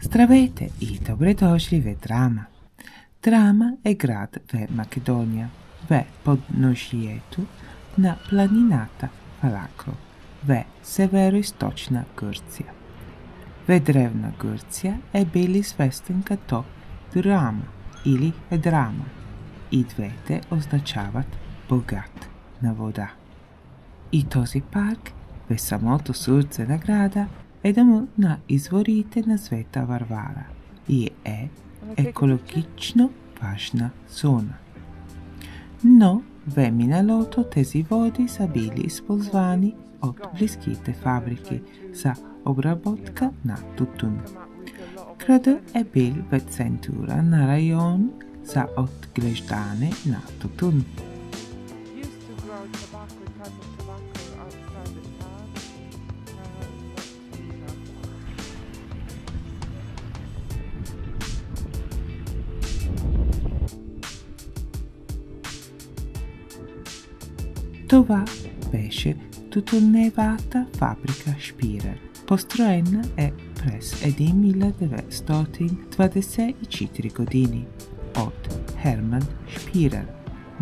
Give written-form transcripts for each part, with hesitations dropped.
Здравейте и добре дошли в Драма. Драма е град в Македония, в подножието на планината Фалакро, в североизточна Гърция. В древна Гърция е бил известен като Драма или Едрама. И двете означават богат на вода. И този парк, в самото сърце на града, е домът на изворите на Света Варвара и е екологично важна зона. Но в миналото тези води са били използвани от близките фабрики за обработка на тютюн. Градът е бил в центъра на район за отглеждане на тютюн. Това беше тютюневата фабрика Шпирер. Построена е през 1924 години от Херман Шпирер,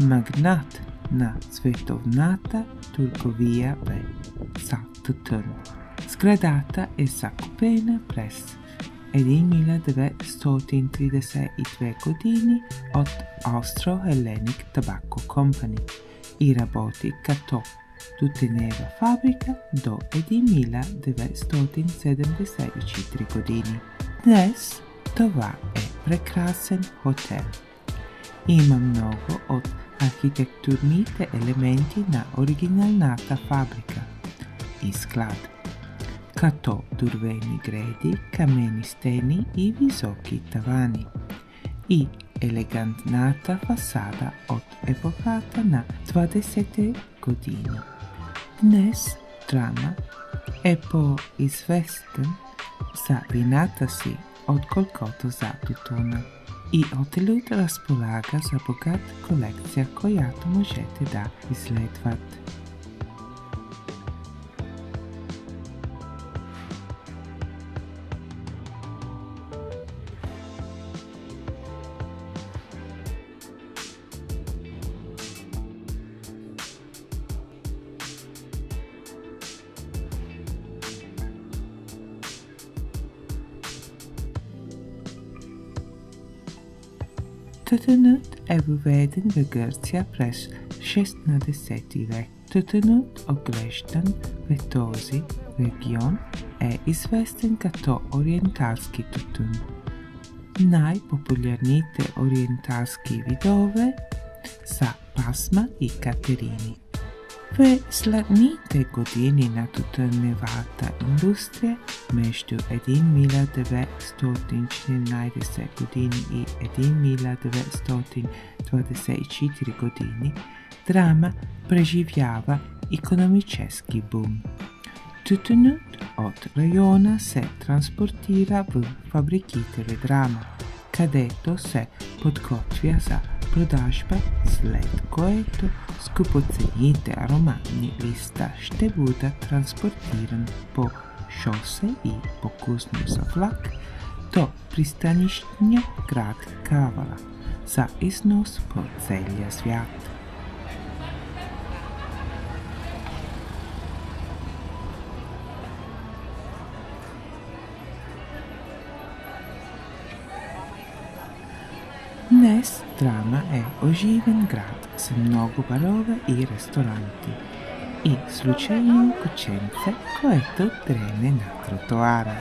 магнат на световната търговия за тютюн. Сградата е закупена през 1932 години от Austro-Hellenic Tobacco Company и работи като тютюнева фабрика до 1974 години. Днес това е прекрасен хотел. Има много от архитектурните елементи на оригиналната фабрика и склад, като дървени греди, каменни стени и високи тавани, и елегантната фасада от епохата на 20-те години. Днес Драма е по-известен за вината си, отколкото за тютюна. И хотелът разполага за богата колекция, която можете да изследвате. Тютюнът е въведен в Гърция през 16 век. Тютюнът, отглеждан в този регион, е известен като ориенталски тютюн. Най-популярните ориенталски видове са Пасма и Катерини. В следните години на тютюневата индустрия между 1914 години и 1924 години Драма преживява икономически бум. Тютюнът от района се транспортира в фабриките в Драма, където се подготвя за продажба, след което скъпоценните ароматни листа ще бъдат транспортиран по шосе и по-късно за влак до пристанищния град Кавала за износ по целия свят. Днес Драма е оживен град с много барове и ресторанти и случайно кученце, което трене на тротуара.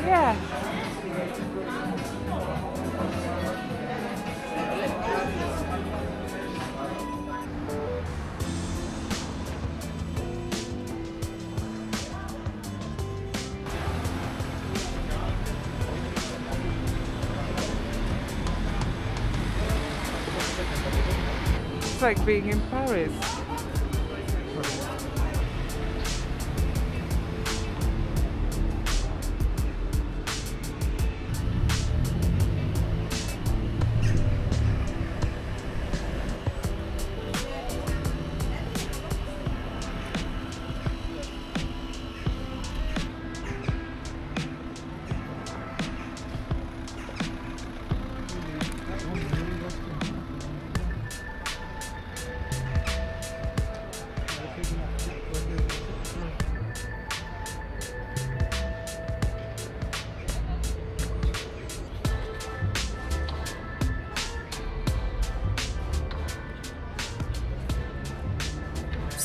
Yeah. It's like being in Paris.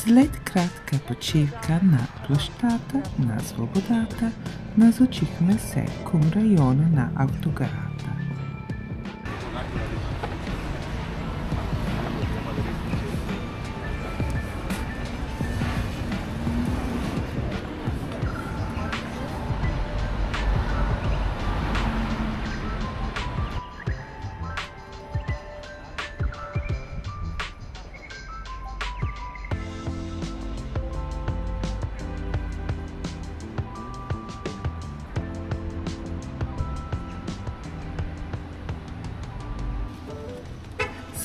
След кратка почивка на площата на Свободата, насочихме се към района на автогарата.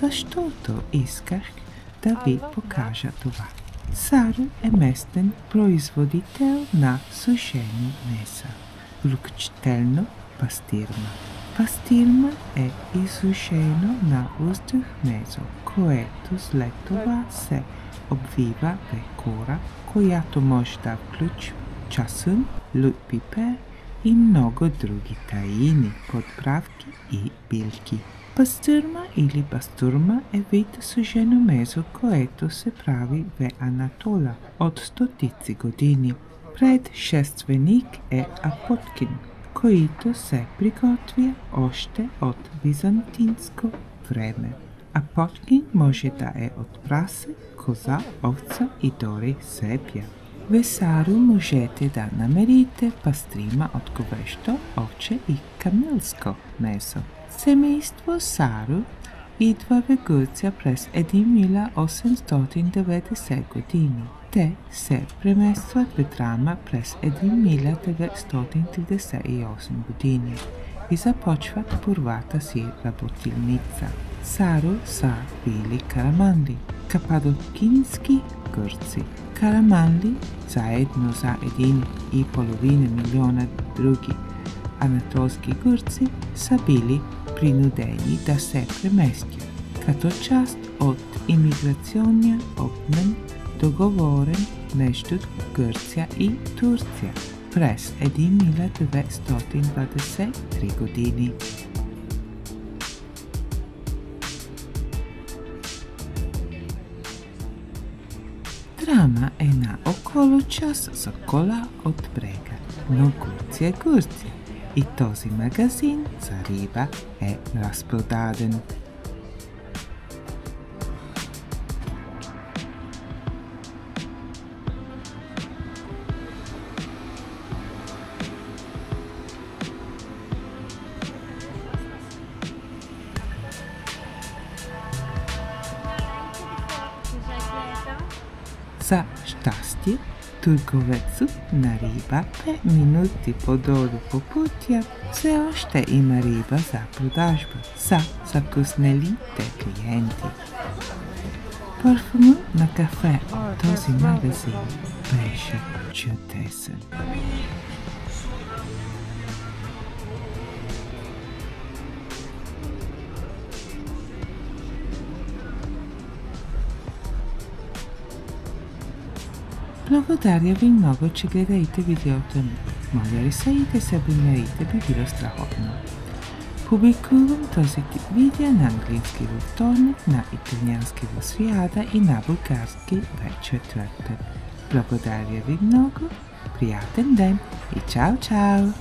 Защото исках да ви покажа това. Саро е местен производител на сушени меса, включително пастирма. Пастирма е изсушено на въздух месо, което след това се обвива в кора, която може да включва часън, лук пипер и много други таини, подправки и билки. Пастирма или бастурма е вид сушено месо, което се прави в Анатола от стотици години. Предшественик е апоткин, който се приготвя още от византинско време. Апоткин може да е от прасе, коза, овца и дори сепя. В Саро можете да намерите пастрима от говещо, овче и камилско месо. Семейство Саро идва в Гърция през 1890 години. Те се преместват в Драма през 1938 години и започват първата си работилница. Саро са били караманли, кападокински гърци. Караманли, заедно за 1,5 милиона други анатолски гърци, са били принудени да се преместят, като част от имиграционния обмен, договорен между Гърция и Турция през 1923 години. Драма е на около час за кола от брега, но Гърция е Гърция. И този магазин за риба е разпродаден. За щастие, търговецът на риба 5 минути по-долу по пътя все още има риба за продажба за закъснелите клиенти. Парфумът на кафе от този магазин беше чудесен. Благодаря ви много, че гледате видеото ми. Моля ли се и да се абонирайте, би било страхотно. Публикувам този тип видео на английски във вторник, на италиански в сряда и на български в четвъртък. Благодаря ви много, приятен ден и чао-чао!